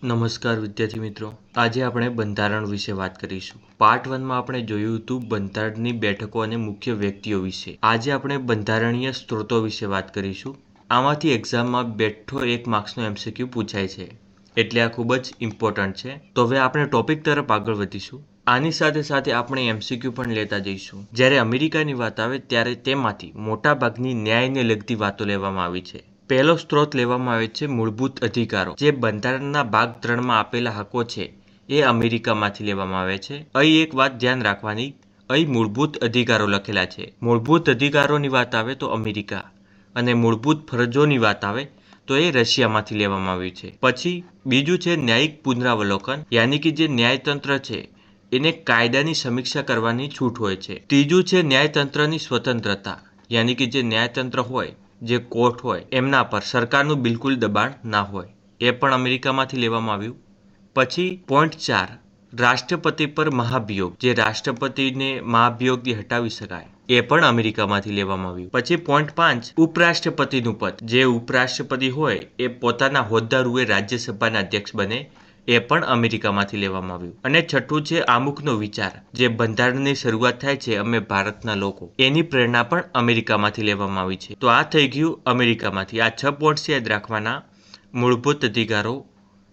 નમસ્કાર વિદ્યાર્થી મિત્રો, આજે આપણે બંધારણ વિશે વાત કરીશું. પાર્ટ 1માં આપણે જોયું હતું બંધારણની બેઠકો અને મુખ્ય વ્યક્તિઓ વિશે. આજે આપણે બંધારણીય સ્ત્રોતો વિશે વાત કરીશું. આમાંથી એક્ઝામમાં બેઠો 1 માર્ક્સનો MCQ પૂછાય છે, એટલે આ ખૂબ જ ઇમ્પોર્ટન્ટ છે. તો હવે આપણે ટોપિક તરફ આગળ વધીશું. આની સાથે સાથે આપણે MCQ પણ લેતા જઈશું. જ્યારે અમેરિકાની વાત આવે ત્યારે તેમાંથી મોટાભાગની ન્યાયને લગતી વાતો લેવામાં આવી છે. પહેલો સ્ત્રોત લેવામાં આવે છે મૂળભૂત અધિકારો, જે બંધારણના ભાગ 3માં આપેલા હકો છે એ અમેરિકામાંથી લેવામાં આવે છે. અહીં એક વાત ધ્યાન રાખવાની, અહીં મૂળભૂત અધિકારો લખેલા છે. મૂળભૂત અધિકારોની વાત આવે તો અમેરિકા, અને મૂળભૂત ફરજોની વાત આવે તો એ રશિયામાંથી લેવામાં આવ્યું છે. પછી બીજું છે ન્યાયિક પુનરાવલોકન, યાની કે જે ન્યાયતંત્ર છે એને કાયદાની સમીક્ષા કરવાની છૂટ હોય છે. ત્રીજું છે ન્યાયતંત્રની સ્વતંત્રતા, યાની કે જે ન્યાયતંત્ર હોય, જે કોર્ટ હોય, એમના પર સરકારનું બિલકુલ દબાણ ના હોય, એ પણ અમેરિકામાંથી લેવામાં આવ્યું. પછી પોઈન્ટ 4, રાષ્ટ્રપતિ પર મહાભિયોગ, જે રાષ્ટ્રપતિને મહાભિયોગથી હટાવી શકાય, એ પણ અમેરિકામાંથી લેવામાં આવ્યું. પછી પોઈન્ટ 5, ઉપરાષ્ટ્રપતિનું પદ, જે ઉપરાષ્ટ્રપતિ હોય એ પોતાના હોદ્દા રૂએ રાજ્યસભાના અધ્યક્ષ બને, એ પણ અમેરિકામાંથી લેવામાં આવ્યું. અને છઠ્ઠું છે આમુખનો વિચાર, જે બંધારણની શરૂઆત થાય છે અમે ભારતના લોકો, એની પ્રેરણા પણ અમેરિકામાંથી લેવામાં આવી છે. તો આ થઈ ગયું અમેરિકામાંથી. આ 6 પોઈન્ટ્સ યાદ રાખવાના: મૂળભૂત અધિકારો,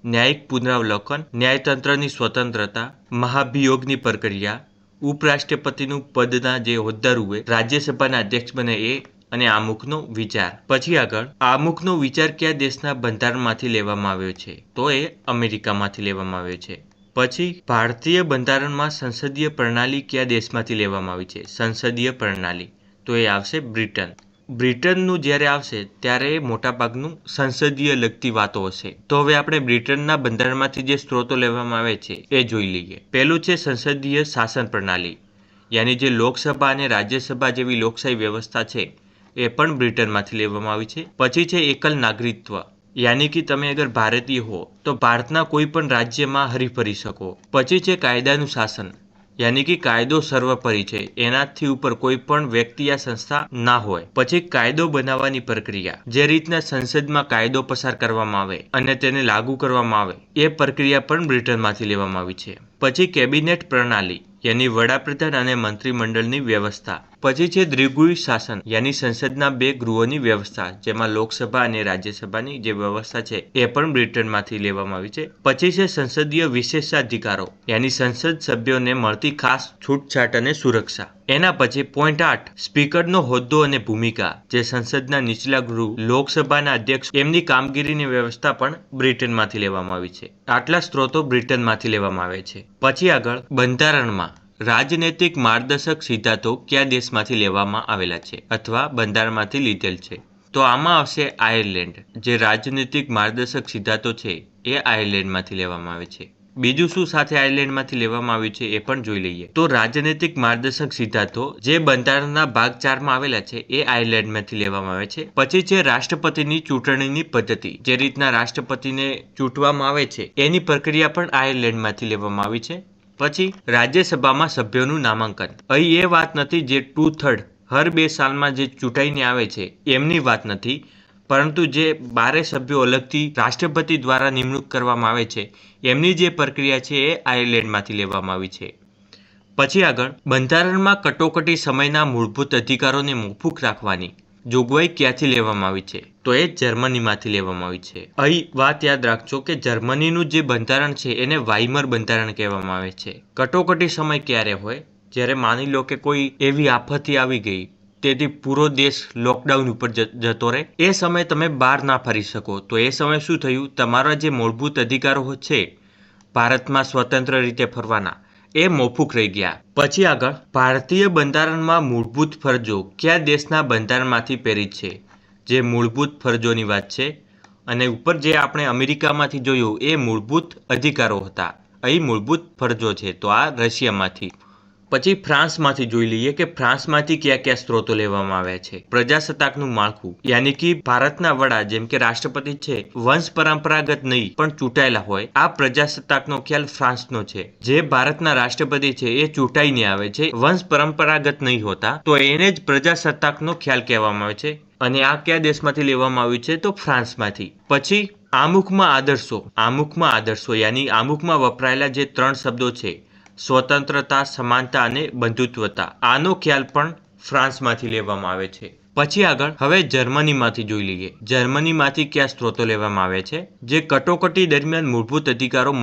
ન્યાયિક પુનરાવલોકન, ન્યાયતંત્રની સ્વતંત્રતા, મહાભિયોગની પ્રક્રિયા, ઉપરાષ્ટ્રપતિનું પદના જે હોદ્દા રૂએ રાજ્યસભાના અધ્યક્ષ બને એ, અને આમુખનો વિચાર. પછી આગળ, આમુખનો વિચાર કયા દેશના બંધારણમાંથી લેવામાં આવ્યો છે? તો એ અમેરિકામાંથી લેવામાં આવ્યો છે. પછી ભારતીય બંધારણમાં સંસદીય પ્રણાલી કયા દેશમાંથી લેવામાં આવી છે? સંસદીય પ્રણાલી, તો એ આવશે બ્રિટન. બ્રિટનનું જ્યારે આવશે ત્યારે મોટાભાગનું સંસદીય લગતી વાતો હશે. તો હવે આપણે બ્રિટનના બંધારણમાંથી જે સ્ત્રોતો લેવામાં આવે છે એ જોઈ લઈએ. પહેલું છે સંસદીય શાસન પ્રણાલી, યાની જે લોકસભા અને રાજ્યસભા જેવી લોકશાહી વ્યવસ્થા છે એ પણ બ્રિટનમાંથી લેવામાં આવી છે. પછી છે એકલ નાગરિકત્વ, યાની કે તમે અગર ભારતીય હો તો ભારતના કોઈ પણ રાજ્યમાં હરીફરી શકો. પછી છે કાયદાનું શાસન, યાની કે કાયદો સર્વોપરી છે, એનાથી ઉપર કોઈ પણ વ્યક્તિ યા સંસ્થા ના હોય. પછી કાયદો બનાવવાની પ્રક્રિયા, જે રીતના સંસદમાં કાયદો પસાર કરવામાં આવે અને તેને લાગુ કરવામાં આવે, એ પ્રક્રિયા પણ બ્રિટનમાંથી લેવામાં આવી છે. પછી કેબિનેટ પ્રણાલી, યાની વડાપ્રધાન અને મંત્રીમંડળની વ્યવસ્થા. પછી છે દ્વિગૃહ શાસન, યાની સંસદના 2 ગૃહોની વ્યવસ્થા, જેમાં લોકસભા અને રાજ્યસભાની જે વ્યવસ્થા છે એ પણ બ્રિટનમાંથી લેવામાં આવી છે. પછી છે સંસદીય વિશેષાધિકારો, યાની સંસદ સભ્યોને મળતી ખાસ છૂટછાટ અને સુરક્ષા. એના પછી પોઈન્ટ 8, સ્પીકરનો હોદ્દો અને ભૂમિકા, જે સંસદના નીચલા ગૃહ, લોકસભાના અધ્યક્ષ, એમની કામગીરીની વ્યવસ્થા પણ બ્રિટનમાંથી લેવામાં આવી છે. આટલા સ્ત્રોતો બ્રિટનમાંથી લેવામાં આવે છે. પછી આગળ, બંધારણમાં રાજનૈતિક માર્ગદર્શક સિદ્ધાંતો કયા દેશમાંથી લેવામાં આવેલા છે અથવા બંધારણમાંથી લીધેલ છે? તો આમાં આવશે આયર્લેન્ડ. જે રાજનૈતિક માર્ગદર્શક સિદ્ધાંતો છે એ આયર્લેન્ડમાંથી લેવામાં આવે છે. બીજું શું સાથે આયર્લેન્ડમાંથી લેવામાં આવ્યું છે એ પણ જોઈ લઈએ. તો રાજનૈતિક માર્ગદર્શક સિદ્ધાંતો જે બંધારણના ભાગ 4માં આવેલા છે એ આયર્લેન્ડમાંથી લેવામાં આવે છે. પછી છે રાષ્ટ્રપતિની ચૂંટણીની પદ્ધતિ, જે રીતના રાષ્ટ્રપતિને ચૂંટવામાં આવે છે એની પ્રક્રિયા પણ આયર્લેન્ડમાંથી લેવામાં આવી છે. પછી રાજ્યસભામાં સભ્યોનું નામાંકન, અહીં એ વાત નથી જે 2/3 હર 2 સાલમાં જે ચૂંટાઈને આવે છે એમની વાત નથી, પરંતુ જે 12 સભ્યો અલગથી રાષ્ટ્રપતિ દ્વારા નિમણૂક કરવામાં આવે છે એમની જે પ્રક્રિયા છે એ આયર્લેન્ડમાંથી લેવામાં આવી છે. પછી આગળ, બંધારણમાં કટોકટી સમયના મૂળભૂત અધિકારોને મોકૂફ રાખવાની જોગવાઈ ક્યાંથી લેવામાં આવી છે? તો એ જર્મનીમાંથી લેવામાં આવી છે. અહીં વાત યાદ રાખજો કે જર્મનીનું જે બંધારણ છે એને વાઇમર બંધારણ કહેવામાં આવે છે. કટોકટી સમય ક્યારે હોય? જ્યારે માની લો કે કોઈ એવી આફત આવી ગઈ તેથી પૂરો દેશ લોકડાઉન ઉપર જતો રહે, એ સમયે તમે બહાર ના ફરી શકો, તો એ સમયે શું થયું? તમારા જે મૂળભૂત અધિકારો છે ભારતમાં સ્વતંત્ર રીતે ફરવાના, એ મોકૂફ રહી ગયા. પછી આગળ, ભારતીય બંધારણમાં મૂળભૂત ફરજો કયા દેશના બંધારણમાંથી પ્રેરિત છે? જે મૂળભૂત ફરજોની વાત છે. અને ઉપર જે આપણે અમેરિકામાંથી જોયું એ મૂળભૂત અધિકારો હતા, અહીં મૂળભૂત ફરજો છે, તો આ રશિયામાંથી. પછી ફ્રાન્સમાંથી જોઈ લઈએ કે ફ્રાન્સમાંથી કયા કયા સ્ત્રોતો લેવામાં આવ્યા છે. પ્રજાસત્તાકનું માળખું, યાની કે ભારતના વડા જેમ કે રાષ્ટ્રપતિ છે વંશ પરંપરાગત નહીં પણ ચૂંટાયેલા હોય. આ પ્રજાસત્તાકનો ખ્યાલ ફ્રાન્સનો છે. જે ભારતના રાષ્ટ્રપતિ છે એ ચૂંટાઈને આવે છે, વંશ પરંપરાગત નહીં હોતા, તો એને જ પ્રજાસત્તાકનો ખ્યાલ કહેવામાં આવે છે. અને આ કયા દેશમાંથી લેવામાં આવ્યું છે? તો ફ્રાન્સમાંથી. પછી આમુખમાં આદર્શો યાની આમુખમાં વપરાયેલા જે 3 શબ્દો છે, સ્વતંત્રતા, સમાનતા અને બંધુત્વતા, આનો ખ્યાલ પણ ફ્રાન્સમાંથી લેવામાં આવે છે. પછી આગળ હવે જર્મનીમાંથી જોઈ લઈએ. જર્મનીમાંથી કયા સ્ત્રોતો લેવામાં આવે છે? જે કટોકટી દરમિયાન મૂળભૂત અધિકારો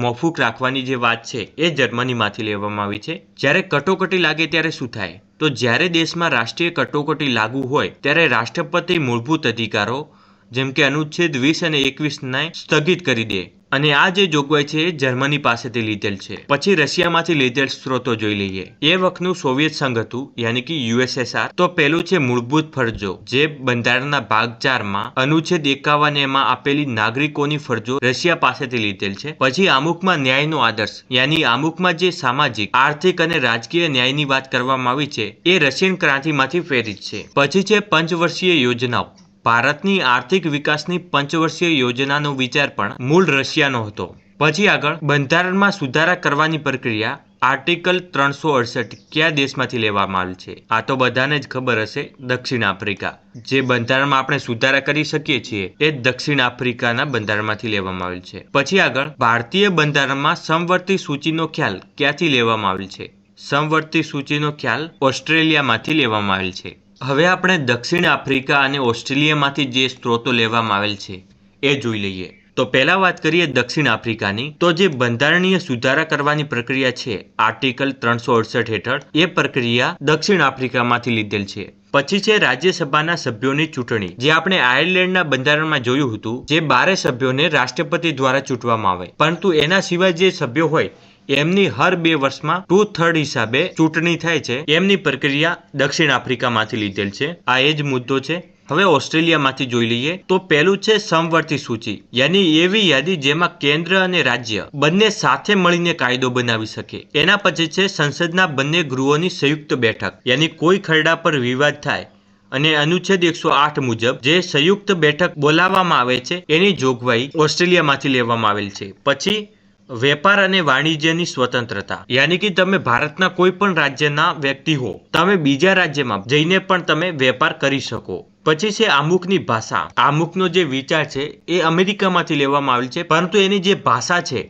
મોકૂફ રાખવાની જે વાત છે એ જર્મનીમાંથી લેવામાં આવી છે. જ્યારે કટોકટી લાગે ત્યારે શું થાય? તો જ્યારે દેશમાં રાષ્ટ્રીય કટોકટી લાગુ હોય ત્યારે રાષ્ટ્રપતિ મૂળભૂત અધિકારો જેમ કે અનુચ્છેદ 20 અને 21 ને સ્થગિત કરી દે. અને આ જે જોગવાઈ છે એ જર્મની પાસેથી લીધેલ છે. પછી રશિયામાંથી લીધેલ સ્ત્રોતો જોઈ લઈએ. એ વખતનું સોવિયત સંઘ હતું યાની કે USSR. તો પહેલું છે મૂળભૂત ફરજો, જે બંધારણના ભાગ 4 અનુચ્છેદ 51 માં આપેલી નાગરિકોની ફરજો રશિયા પાસેથી લીધેલ છે. પછી આમુખમાં ન્યાયનો આદર્શ યાની આમુખમાં જે સામાજિક, આર્થિક અને રાજકીય ન્યાયની વાત કરવામાં આવી છે એ રશિયન ક્રાંતિમાંથી પ્રેરિત છે. પછી છે પંચવર્ષીય યોજનાઓ. ભારતની આર્થિક વિકાસની પંચવર્ષીય યોજનાનો વિચાર પણ મૂળ રશિયાનો હતો. પછી આગળ બંધારણમાં સુધારા કરવાની પ્રક્રિયા. આર્ટિકલ 368 કયા દેશમાંથી લેવામાં આવેલ છે? આ તો બધાને જ ખબર હશે, દક્ષિણ આફ્રિકા. જે બંધારણમાં આપણે સુધારા કરી શકીએ છીએ એ દક્ષિણ આફ્રિકાના બંધારણમાંથી લેવામાં આવેલ છે. પછી આગળ ભારતીય બંધારણમાં સમવર્તી સૂચિનો ખ્યાલ ક્યાંથી લેવામાં આવેલ છે? સમવર્તી સૂચિનો ખ્યાલ ઓસ્ટ્રેલિયામાંથી લેવામાં આવેલ છે. હવે આપણે દક્ષિણ આફ્રિકા અને ઓસ્ટ્રેલિયામાંથી જે સ્ત્રોતો લેવામાં આવેલ છે એ જોઈ લઈએ. તો પહેલા વાત કરીએ દક્ષિણ આફ્રિકાની. તો જે બંધારણીય સુધારા કરવાની પ્રક્રિયા છે આર્ટિકલ 368 હેઠળ, એ પ્રક્રિયા દક્ષિણ આફ્રિકામાંથી લીધેલ છે. પછી છે રાજ્યસભાના સભ્યોની ચૂંટણી, જે આપણે આયર્લેન્ડના બંધારણમાં જોયું હતું, જે 12 સભ્યોને રાષ્ટ્રપતિ દ્વારા ચૂંટવામાં આવે, પરંતુ એના સિવાય જે સભ્યો હોય એમની હર 2 વર્ષમાં 2/3 હિસાબે ચૂંટણી થાય છે. એમની પ્રક્રિયા દક્ષિણ આફ્રિકામાંથી લીધેલ છે. આ એ જ મુદ્દો છે. હવે ઓસ્ટ્રેલિયામાંથી જોઈ લઈએ. તો પહેલું છે સમવર્તી સૂચિ, યાની એવી યાદી જેમાં કેન્દ્ર અને રાજ્ય બંને સાથે મળીને કાયદો બનાવી શકે. એના પછી છે સંસદના બંને ગૃહોની સંયુક્ત બેઠક, યાની કોઈ ખરડા પર વિવાદ થાય અને અનુચ્છેદ 108 મુજબ જે સંયુક્ત બેઠક બોલાવવામાં આવે છે એની જોગવાઈ ઓસ્ટ્રેલિયામાંથી લેવામાં આવેલ છે. પછી વેપાર અને વાણિજ્યની સ્વતંત્રતા, યાની કે તમે ભારતના કોઈ પણ રાજ્યના વ્યક્તિ હો, તમે બીજા રાજ્યમાં જઈને પણ તમે વેપાર કરી શકો. પછી છે આમુખની ભાષા. આમુખનો જે વિચાર છે એ અમેરિકામાંથી લેવામાં આવેલ છે, પરંતુ એની જે ભાષા છે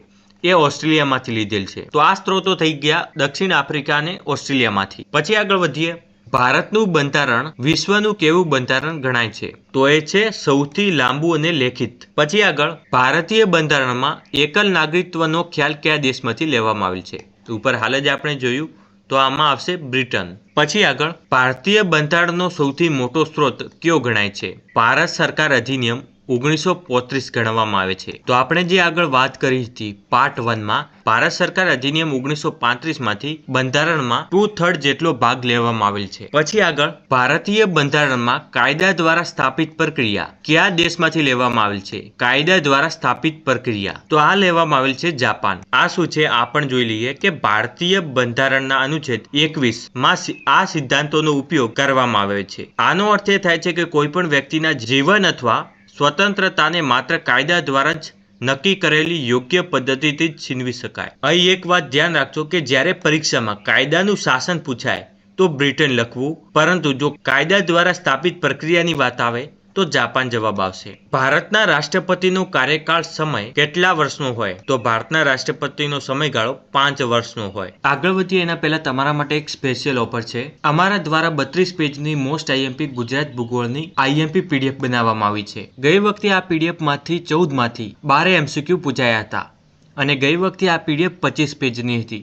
એ ઓસ્ટ્રેલિયામાંથી લીધેલ છે. તો આ સ્ત્રોતો થઈ ગયા દક્ષિણ આફ્રિકા અને ઓસ્ટ્રેલિયામાંથી. પછી આગળ વધીએ. ભારતનું બંધારણ વિશ્વનું કેવું બંધારણ ગણાય છે? તો એ છે સૌથી લાંબુ અને લેખિત. પછી આગળ ભારતીય બંધારણમાં એકલ નાગરિકત્વનો ખ્યાલ કયા દેશમાંથી લેવામાં આવેલ છે? ઉપર હાલ જ આપણે જોયું, તો આમાં આવશે બ્રિટન. પછી આગળ ભારતીય બંધારણનો સૌથી મોટો સ્ત્રોત કયો ગણાય છે? ભારત સરકાર અધિનિયમ 1935 ગણવામાં આવે છે. તો આપણે જે આગળ વાત કરી હતી પાર્ટ 1 ભારત સરકાર અધિનિયમ 1935 માંથી બંધારણમાં 2/3 જેટલો ભાગ લેવામાં આવેલ છે. પછી આગળ ભારતીય બંધારણમાં કાયદા દ્વારા સ્થાપિત પ્રક્રિયા કયા દેશમાંથી લેવામાં આવેલ છે? કાયદા દ્વારા સ્થાપિત પ્રક્રિયા, તો આ લેવામાં આવેલ છે જાપાન. આ શું છે આ પણ જોઈ લઈએ કે ભારતીય બંધારણના અનુચ્છેદ 21 આ સિદ્ધાંતોનો ઉપયોગ કરવામાં આવે છે. આનો અર્થ એ થાય છે કે કોઈ પણ વ્યક્તિના જીવન અથવા સ્વતંત્રતાને માત્ર કાયદા દ્વારા જ નક્કી કરેલી યોગ્ય પદ્ધતિથી જ છીનવી શકાય. અહીં એક વાત ધ્યાન રાખજો કે જ્યારે પરીક્ષામાં કાયદાનું શાસન પૂછાય તો બ્રિટન લખવું, પરંતુ જો કાયદા દ્વારા સ્થાપિત પ્રક્રિયાની વાત આવે તો જાપાન જવાબ આવશે. ભારતના રાષ્ટ્રપતિનો કાર્યકાળ સમય કેટલા વર્ષનો હોય? તો ભારતના રાષ્ટ્રપતિનો સમયગાળો 5 વર્ષનો હોય. આગળ વધીએ એના પહેલા તમારા માટે એક સ્પેશિયલ ઓફર છે. અમારા દ્વારા 32 પેજની મોસ્ટ IMP ગુજરાત ભૂગોળની IMP PDF બનાવવામાં આવી છે. ગઈ વખતે આ PDF માંથી 14 MCQ પૂછાયા હતા અને ગઈ વખતે આ PDF 25 પેજની હતી,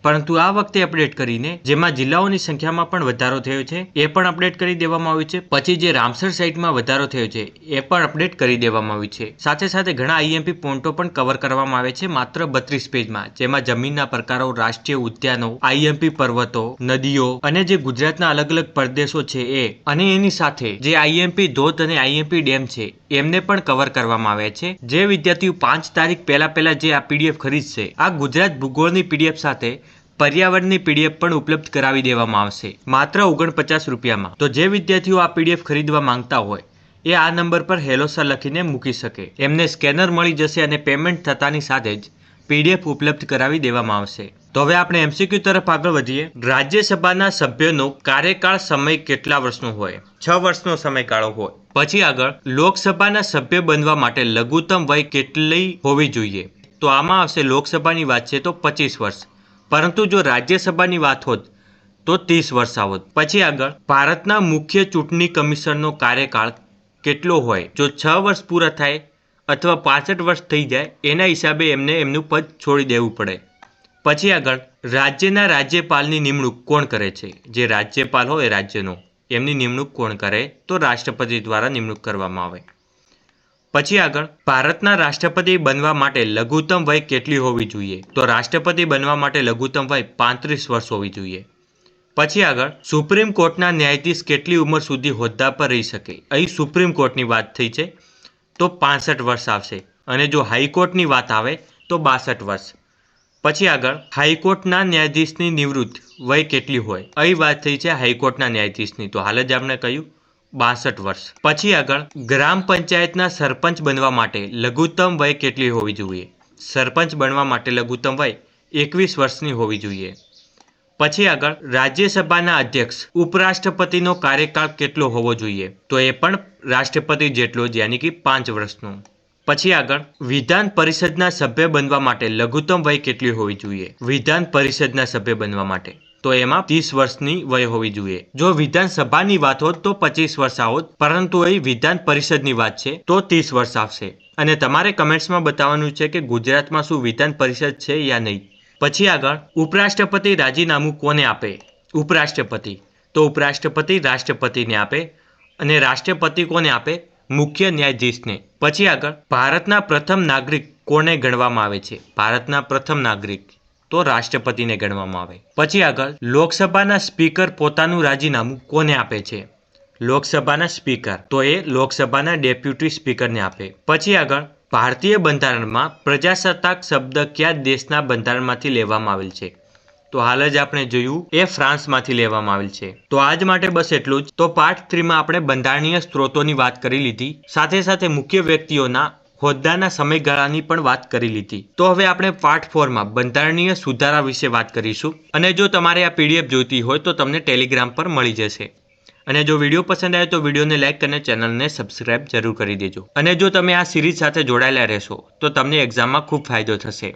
પરંતુ આ વખતે અપડેટ કરીને જેમાં જિલ્લાઓની સંખ્યામાં પણ વધારો થયો છે એ પણ અપડેટ કરી દેવામાં આવ્યું છે. પછી જે રામસર સાઇટમાં વધારો થયો છે એ પણ અપડેટ કરી દેવામાં આવ્યું છે. સાથે સાથે ઘણા IMP પોઈન્ટો પણ કવર કરવામાં આવે છે માત્ર 32 પેજમાં, જેમાં જમીનના પ્રકારો, રાષ્ટ્રીય ઉદ્યાનો, IMP પર્વતો, નદીઓ અને જે ગુજરાતના અલગ અલગ પ્રદેશો છે એ, અને એની સાથે જે IMP ધોધ અને IMP ડેમ છે એમને પણ કવર કરવામાં આવ્યા છે. જે વિદ્યાર્થીઓ 5 તારીખ પહેલા જે આ PDF ખરીદશે, આ ગુજરાત ભૂગોળની PDF સાથે પર્યાવરણની પીડીએફ પણ ઉપલબ્ધ કરાવી દેવામાં આવશે માત્ર 49 રૂપિયામાં. તો જે વિદ્યાર્થીઓ આ પીડીએફ ખરીદવા માંગતા હોય એ આ નંબર પર હેલો સર લખીને મૂકી શકે. એમને સ્કેનર મળી જશે અને પેમેન્ટ થતાની સાથે જ પીડીએફ ઉપલબ્ધ કરાવી દેવામાં આવશે. તો હવે આપણે એમસીક્યુ તરફ આગળ વધીએ. રાજ્યસભાના સભ્યનો કાર્યકાળ સમય કેટલા વર્ષનો હોય? 6 વર્ષનો સમયગાળો હોય. પછી આગળ લોકસભાના સભ્ય બનવા માટે લઘુત્તમ વય કેટલી હોવી જોઈએ? તો આમાં આવશે લોકસભાની વાત છે તો 25 વર્ષ, પરંતુ જો રાજ્યસભાની વાત હોત તો 30 વર્ષ આવત. પછી આગળ ભારતના મુખ્ય ચૂંટણી કમિશનરનો કાર્યકાળ કેટલો હોય? જો 6 વર્ષ પૂરા થાય અથવા 65 વર્ષ થઈ જાય એના હિસાબે એમને એમનું પદ છોડી દેવું પડે. પછી આગળ રાજ્યના રાજ્યપાલની નિમણૂક કોણ કરે છે? જે રાજ્યપાલ હોય રાજ્યનો એમની નિમણૂક કોણ કરે? તો રાષ્ટ્રપતિ દ્વારા નિમણૂક કરવામાં આવે. પછી આગળ ભારતના રાષ્ટ્રપતિ બનવા માટે લઘુત્તમ વય કેટલી હોવી જોઈએ? તો રાષ્ટ્રપતિ બનવા માટે લઘુત્તમ વય 35 વર્ષ હોવી જોઈએ. પછી આગળ સુપ્રીમ કોર્ટના ન્યાયાધીશ કેટલી ઉંમર સુધી હોદ્દા પર રહી શકે? અહીં સુપ્રીમ કોર્ટની વાત થઈ છે તો 65 વર્ષ આવશે, અને જો હાઈકોર્ટની વાત આવે તો 62 વર્ષ. પછી આગળ હાઈકોર્ટના ન્યાયાધીશની નિવૃત્ત વય કેટલી હોય? અહીં વાત થઈ છે હાઈકોર્ટના ન્યાયાધીશની, તો હાલ જ આપણે કહ્યું 62 વર્ષ. પછી આગળ ગ્રામ પંચાયતના સરપંચ બનવા માટે લઘુત્તમ વય કેટલી હોવી જોઈએ? સરપંચ બનવા માટે લઘુત્તમ વય 21 વર્ષની હોવી જોઈએ. પછી આગળ રાજ્યસભાના અધ્યક્ષ ઉપરાષ્ટ્રપતિનો કાર્યકાળ કેટલો હોવો જોઈએ? તો એ પણ રાષ્ટ્રપતિ જેટલો જ, યાની કે 5 વર્ષનો. પછી આગળ વિધાન પરિષદના સભ્ય બનવા માટે લઘુત્તમ વય કેટલી હોવી જોઈએ? વિધાન પરિષદના સભ્ય બનવા માટે તો એમાં 30 વર્ષની વય હોવી જોઈએ. જો વિધાનસભાની વાત હોત તો 25 વર્ષ આવત, પરંતુ અહીં વિધાન પરિષદની વાત છે તો 30 વર્ષ આવશે. અને તમારે કમેન્ટ્સમાં બતાવવાનું છે કે ગુજરાતમાં શું વિધાન પરિષદ છે યા નહીં. પછી આગળ ઉપરાષ્ટ્રપતિ રાજીનામું કોને આપે? ઉપરાષ્ટ્રપતિ. તો ઉપરાષ્ટ્રપતિ રાષ્ટ્રપતિને આપે, અને રાષ્ટ્રપતિ કોને આપે? મુખ્ય ન્યાયાધીશને. પછી આગળ ભારતના પ્રથમ નાગરિક કોને ગણવામાં આવે છે? ભારતના પ્રથમ નાગરિક તો રાષ્ટ્રપતિને ગણવામાં આવે. પછી આગળ લોકસભાના સ્પીકર પોતાનું રાજીનામું કોને આપે છે? લોકસભાના સ્પીકર, તો એ લોકસભાના ડેપ્યુટી સ્પીકરને આપે. પછી આગળ ભારતીય બંધારણમાં પ્રજાસત્તાક શબ્દ કયા દેશના બંધારણમાંથી લેવામાં આવેલ છે? તો હાલ જ આપણે જોયું એ ફ્રાન્સમાંથી લેવામાં આવેલ છે. તો આજ માટે બસ એટલું જ. તો પાર્ટ 3માં આપણે બંધારણીય સ્ત્રોતોની વાત કરી લીધી, સાથે સાથે મુખ્ય વ્યક્તિઓના હોદ્દાના સમયગાળાની પણ વાત કરી લીધી. તો હવે આપણે પાર્ટ 4માં બંધારણીય સુધારા વિશે વાત કરીશું. અને જો તમારે આ પીડીએફ જોઈતી હોય તો તમને ટેલિગ્રામ પર મળી જશે. અને જો વિડીયો પસંદ આવે તો વિડીયોને લાઇક અને ચેનલને સબસ્ક્રાઇબ જરૂર કરી દેજો. અને જો તમે આ સિરીઝ સાથે જોડાયેલા રહેશો તો તમને એક્ઝામમાં ખૂબ ફાયદો થશે.